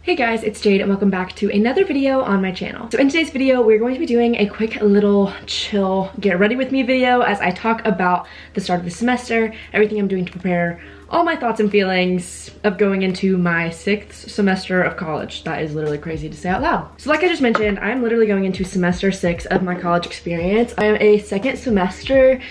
Hey guys, it's Jade and welcome back to another video on my channel. So in today's video, we're going to be doing a quick little chill, get ready with me video as I talk about the start of the semester, everything I'm doing to prepare, all my thoughts and feelings of going into my 6th semester of college. That is literally crazy to say out loud. So like I just mentioned, I'm literally going into semester 6 of my college experience. I am a second semester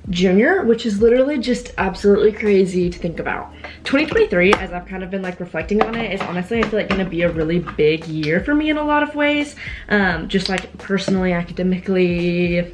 junior, which is literally just absolutely crazy to think about. 2023, as I've kind of been like reflecting on it, is honestly I feel like gonna be a really big year for me in a lot of ways. Just like personally, academically,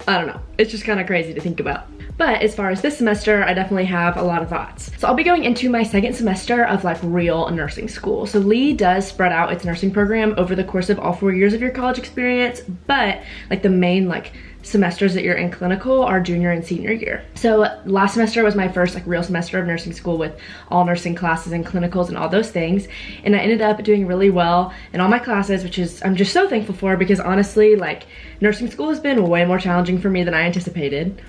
I don't know. It's just kind of crazy to think about. But as far as this semester, I definitely have a lot of thoughts. So I'll be going into my second semester of like real nursing school. So Lee does spread out its nursing program over the course of all 4 years of your college experience, but like the main like semesters that you're in clinical are junior and senior year. So last semester was my first like real semester of nursing school with all nursing classes and clinicals and all those things. And I ended up doing really well in all my classes, which is I'm just so thankful for, because honestly, like nursing school has been way more challenging for me than I anticipated.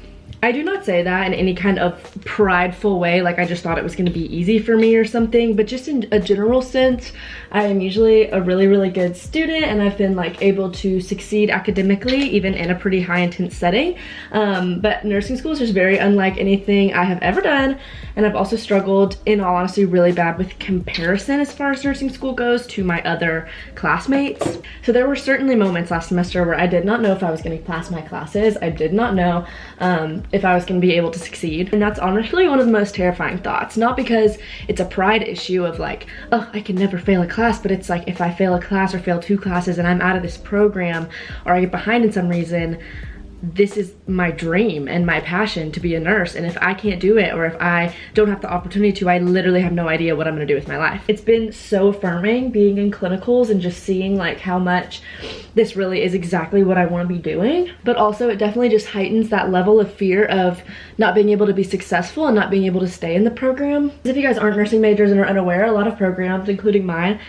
I do not say that in any kind of prideful way, like I just thought it was going to be easy for me or something, but just in a general sense, I am usually a really good student, and I've been like able to succeed academically even in a pretty high intense setting. But nursing school is just very unlike anything I have ever done, and I've also struggled, in all honesty, really bad with comparison as far as nursing school goes to my other classmates. So there were certainly moments last semester where I did not know if I was going to pass my classes. I did not know if I was going to be able to succeed. And that's honestly one of the most terrifying thoughts. Not because it's a pride issue of like, oh, I can never fail a class, but it's like if I fail a class or fail 2 classes and I'm out of this program or I get behind in some reason, this is my dream and my passion to be a nurse, and if I can't do it or if I don't have the opportunity to, I literally have no idea what I'm gonna do with my life. It's been so affirming being in clinicals and just seeing like how much this really is exactly what I want to be doing, but also it definitely just heightens that level of fear of not being able to be successful and not being able to stay in the program. If you guys aren't nursing majors and are unaware, a lot of programs, including mine,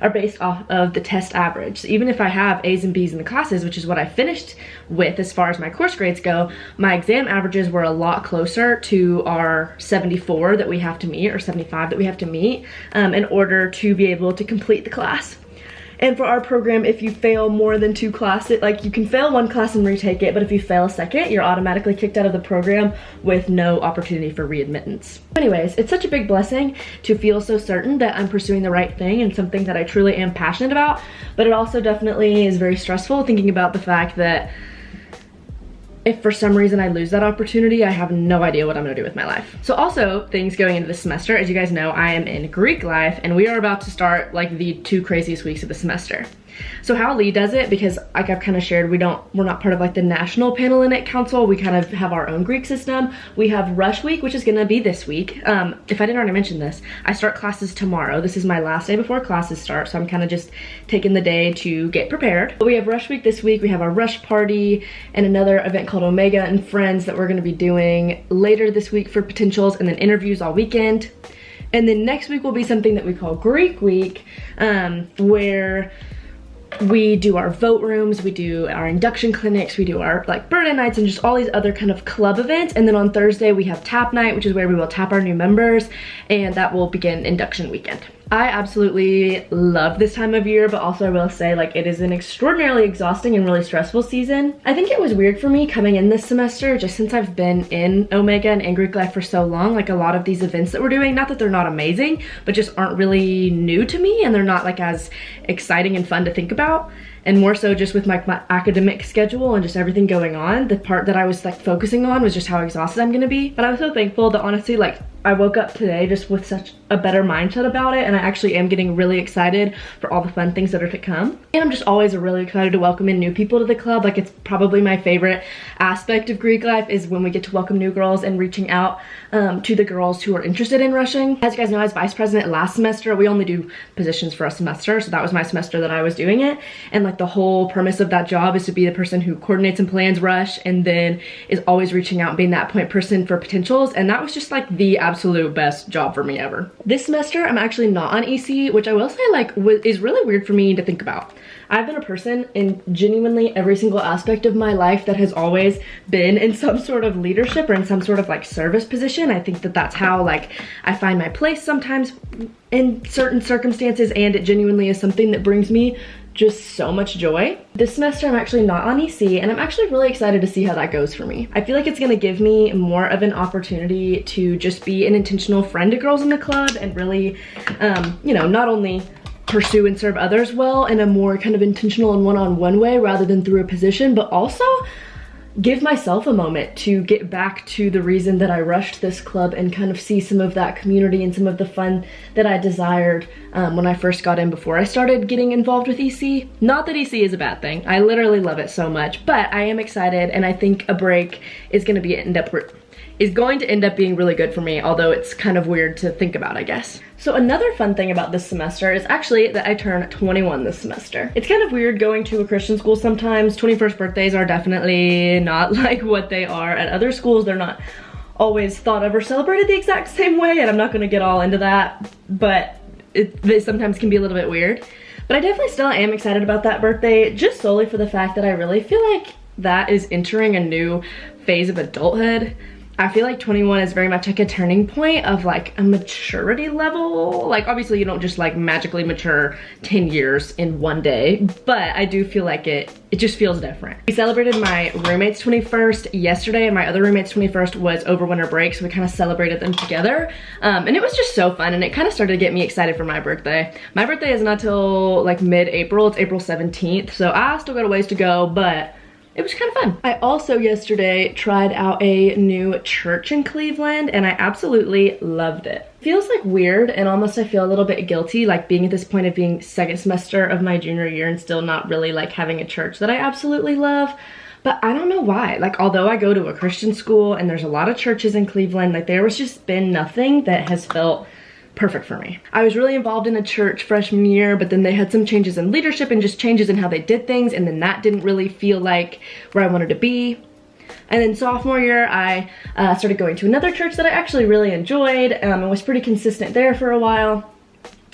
are based off of the test average. So even if I have A's and B's in the classes, which is what I finished with as far as my course grades go, my exam averages were a lot closer to our 74 that we have to meet, or 75 that we have to meet, in order to be able to complete the class. And for our program, if you fail more than 2 classes, like you can fail 1 class and retake it, but if you fail a second, you're automatically kicked out of the program with no opportunity for readmittance. Anyways, it's such a big blessing to feel so certain that I'm pursuing the right thing and something that I truly am passionate about, but it also definitely is very stressful thinking about the fact that if for some reason I lose that opportunity, I have no idea what I'm gonna do with my life. So also, things going into the semester, as you guys know, I am in Greek life, and we are about to start like the 2 craziest weeks of the semester. So how Lee does it, because like I've kind of shared, we're not part of like the National Panhellenic Council, we kind of have our own Greek system. We have Rush Week, which is gonna be this week. If I didn't already mention this, I start classes tomorrow. This is my last day before classes start, so I'm kind of just taking the day to get prepared. But we have Rush Week this week, we have our Rush Party, and another event called Omega and Friends that we're gonna be doing later this week for potentials, and then interviews all weekend. And then next week will be something that we call Greek Week, where we do our vote rooms, we do our induction clinics, we do our like burn-in nights, and just all these other kind of club events. And then on Thursday we have tap night, which is where we will tap our new members, and that will begin induction weekend. I absolutely love this time of year, but also I will say like it is an extraordinarily exhausting and really stressful season. I think it was weird for me coming in this semester, just since I've been in Omega and in Greek life for so long. Like a lot of these events that we're doing, not that they're not amazing, but just aren't really new to me, and they're not like as exciting and fun to think about. And more so just with my academic schedule and just everything going on, the part that I was like focusing on was just how exhausted I'm gonna be. But I was so thankful that honestly, like I woke up today just with such a better mindset about it, and I actually am getting really excited for all the fun things that are to come. And I'm just always really excited to welcome in new people to the club. Like it's probably my favorite aspect of Greek life is when we get to welcome new girls and reaching out to the girls who are interested in rushing. As you guys know, as vice president last semester, we only do positions for a semester, so that was my semester that I was doing it. And like the whole premise of that job is to be the person who coordinates and plans rush, and then is always reaching out and being that point person for potentials. And that was just like the absolute best job for me ever. This semester, I'm actually not on EC, which I will say like is really weird for me to think about. I've been a person in genuinely every single aspect of my life that has always been in some sort of leadership or in some sort of like service position. I think that that's how like I find my place sometimes in certain circumstances, and it genuinely is something that brings me just so much joy. This semester I'm actually not on EC, and I'm actually really excited to see how that goes for me. I feel like it's gonna give me more of an opportunity to just be an intentional friend to girls in the club and really, you know, not only pursue and serve others well in a more kind of intentional and one-on-one way rather than through a position, but also give myself a moment to get back to the reason that I rushed this club and kind of see some of that community and some of the fun that I desired when I first got in before I started getting involved with EC. Not that EC is a bad thing. I literally love it so much, but I am excited, and I think a break is going to end up being really good for me, although it's kind of weird to think about, I guess. So another fun thing about this semester is actually that I turn 21 this semester. It's kind of weird going to a Christian school sometimes. 21st birthdays are definitely not like what they are at other schools. They're not always thought of or celebrated the exact same way, and I'm not gonna get all into that, but they sometimes can be a little bit weird. But I definitely still am excited about that birthday, just solely for the fact that I really feel like that is entering a new phase of adulthood. I feel like 21 is very much like a turning point of like a maturity level. Like obviously you don't just like magically mature 10 years in one day, but I do feel like it just feels different. We celebrated my roommate's 21st yesterday, and my other roommate's 21st was over winter break, so we kind of celebrated them together. And it was just so fun, and it kind of started to get me excited for my birthday. My birthday is not till like mid-April. It's April 17th, so I still got a ways to go, but it was kind of fun. I also yesterday tried out a new church in Cleveland, and I absolutely loved it. Feels like weird, and almost I feel a little bit guilty, like being at this point of being second semester of my junior year and still not really like having a church that I absolutely love. But I don't know why. Like, although I go to a Christian school and there's a lot of churches in Cleveland, like there was just been nothing that has felt perfect for me. I was really involved in a church freshman year, but then they had some changes in leadership and just changes in how they did things, and then that didn't really feel like where I wanted to be. And then sophomore year, I started going to another church that I actually really enjoyed, and was pretty consistent there for a while,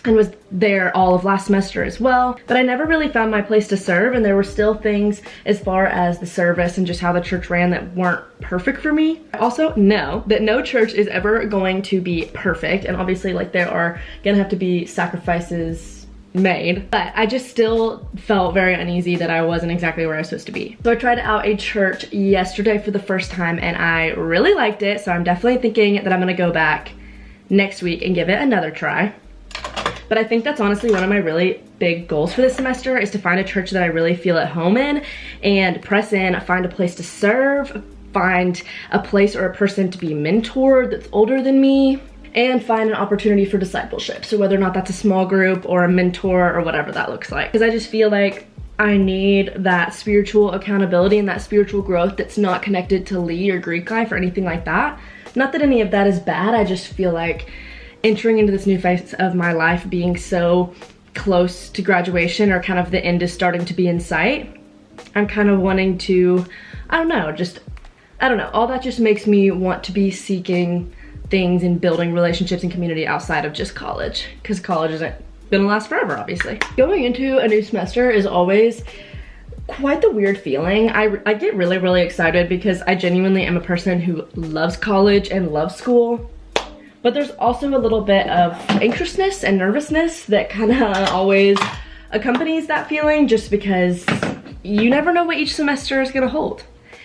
and was there all of last semester as well. But I never really found my place to serve, and there were still things as far as the service and just how the church ran that weren't perfect for me. I also know that no church is ever going to be perfect, and obviously like there are gonna have to be sacrifices made, but I just still felt very uneasy that I wasn't exactly where I was supposed to be. So I tried out a church yesterday for the first time, and I really liked it, so I'm definitely thinking that I'm gonna go back next week and give it another try. But I think that's honestly one of my really big goals for this semester, is to find a church that I really feel at home in and press in, find a place to serve, find a place or a person to be mentored that's older than me, and find an opportunity for discipleship. So whether or not that's a small group or a mentor or whatever that looks like. Because I just feel like I need that spiritual accountability and that spiritual growth that's not connected to Lee or Greek life or anything like that. Not that any of that is bad, I just feel like entering into this new phase of my life, being so close to graduation, or kind of the end is starting to be in sight, I'm kind of wanting to, I don't know, all that just makes me want to be seeking things and building relationships and community outside of just college, because college isn't gonna last forever, obviously. Going into a new semester is always quite the weird feeling. I get really, really excited because I genuinely am a person who loves college and loves school. But there's also a little bit of anxiousness and nervousness that kind of always accompanies that feeling, just because you never know what each semester is gonna hold.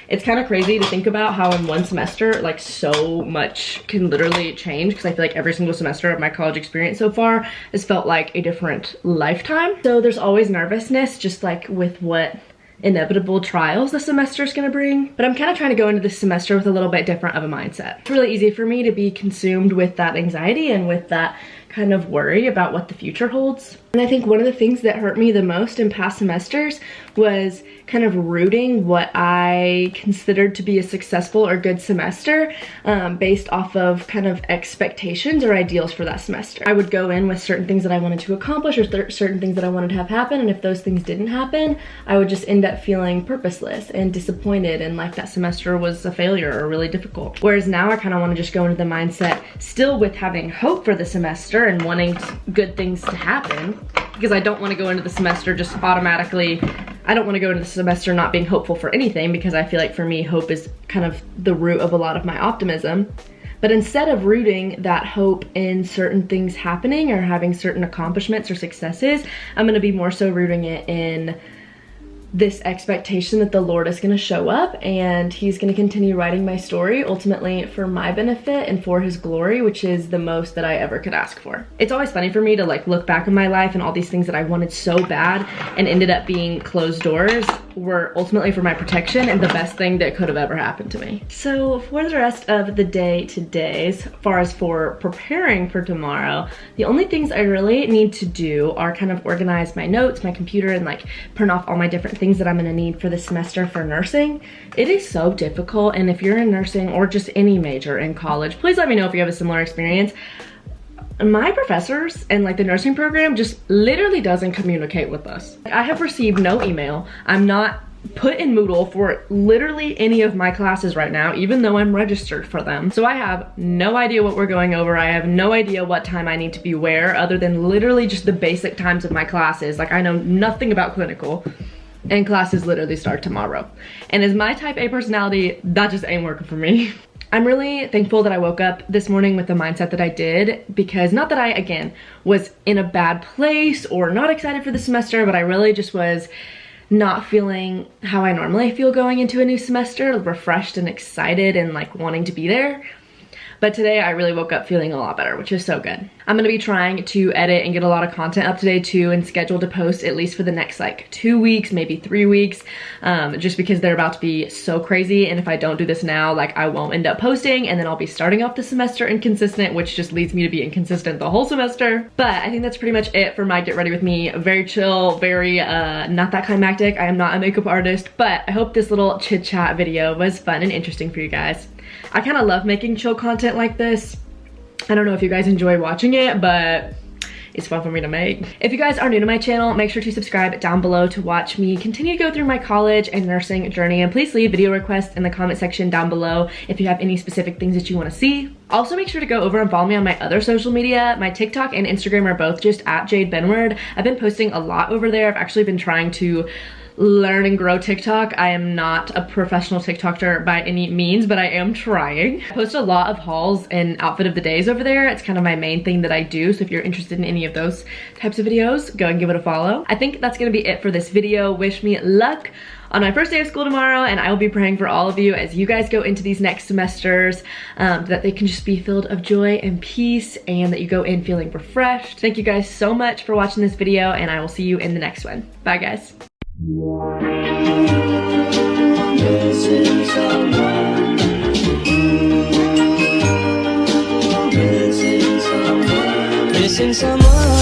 It's kind of crazy to think about how in one semester, like so much can literally change, because I feel like every single semester of my college experience so far has felt like a different lifetime. So there's always nervousness, just like with what inevitable trials the semester is going to bring. But I'm kind of trying to go into this semester with a little bit different of a mindset. It's really easy for me to be consumed with that anxiety and with that kind of worry about what the future holds. And I think one of the things that hurt me the most in past semesters was kind of rooting what I considered to be a successful or good semester based off of kind of expectations or ideals for that semester. I would go in with certain things that I wanted to accomplish or certain things that I wanted to have happen, and if those things didn't happen, I would just end up feeling purposeless and disappointed and like that semester was a failure or really difficult. Whereas now I kind of want to just go into the mindset still with having hope for the semester and wanting good things to happen, because I don't want to go into the semester just automatically, I don't want to go into the semester not being hopeful for anything, because I feel like for me, hope is kind of the root of a lot of my optimism. But instead of rooting that hope in certain things happening or having certain accomplishments or successes, I'm going to be more so rooting it in this expectation that the Lord is going to show up and he's going to continue writing my story ultimately for my benefit and for his glory, which is the most that I ever could ask for. It's always funny for me to like look back on my life and all these things that I wanted so bad and ended up being closed doors were ultimately for my protection and the best thing that could have ever happened to me. So for the rest of the day today, as far as for preparing for tomorrow, the only things I really need to do are kind of organize my notes, my computer, and like print off all my different things that I'm gonna need for the semester for nursing. It is so difficult, and if you're in nursing or just any major in college, please let me know if you have a similar experience. My professors and like the nursing program just literally doesn't communicate with us. I have received no email. I'm not put in Moodle for literally any of my classes right now, even though I'm registered for them. So I have no idea what we're going over. I have no idea what time I need to be where, other than literally just the basic times of my classes. Like, I know nothing about clinical, and classes literally start tomorrow. And as my type A personality, that just ain't working for me. I'm really thankful that I woke up this morning with the mindset that I did, because not that I, again, was in a bad place or not excited for the semester, but I really just was not feeling how I normally feel going into a new semester, refreshed and excited and like wanting to be there. But today I really woke up feeling a lot better, which is so good. I'm gonna be trying to edit and get a lot of content up today too, and scheduled to post at least for the next like 2 weeks, maybe 3 weeks, just because they're about to be so crazy. And if I don't do this now, like I won't end up posting, and then I'll be starting off the semester inconsistent, which just leads me to be inconsistent the whole semester. But I think that's pretty much it for my get ready with me. Very chill, very not that climactic. I am not a makeup artist, but I hope this little chit chat video was fun and interesting for you guys. I kind of love making chill content like this. I don't know if you guys enjoy watching it, but it's fun for me to make. If you guys are new to my channel, make sure to subscribe down below to watch me continue to go through my college and nursing journey, and please leave video requests in the comment section down below if you have any specific things that you want to see. Also, make sure to go over and follow me on my other social media. My TikTok and Instagram are both just at jadebenward. I've been posting a lot over there. I've actually been trying to learn and grow TikTok. I am not a professional TikToker by any means, but I am trying. I post a lot of hauls and outfit of the days over there. It's kind of my main thing that I do. So if you're interested in any of those types of videos, go and give it a follow. I think that's gonna be it for this video. Wish me luck on my first day of school tomorrow, and I will be praying for all of you as you guys go into these next semesters, that they can just be filled of joy and peace, and that you go in feeling refreshed. Thank you guys so much for watching this video, and I will see you in the next one. Bye guys. Missing someone. Missing someone. Missing someone.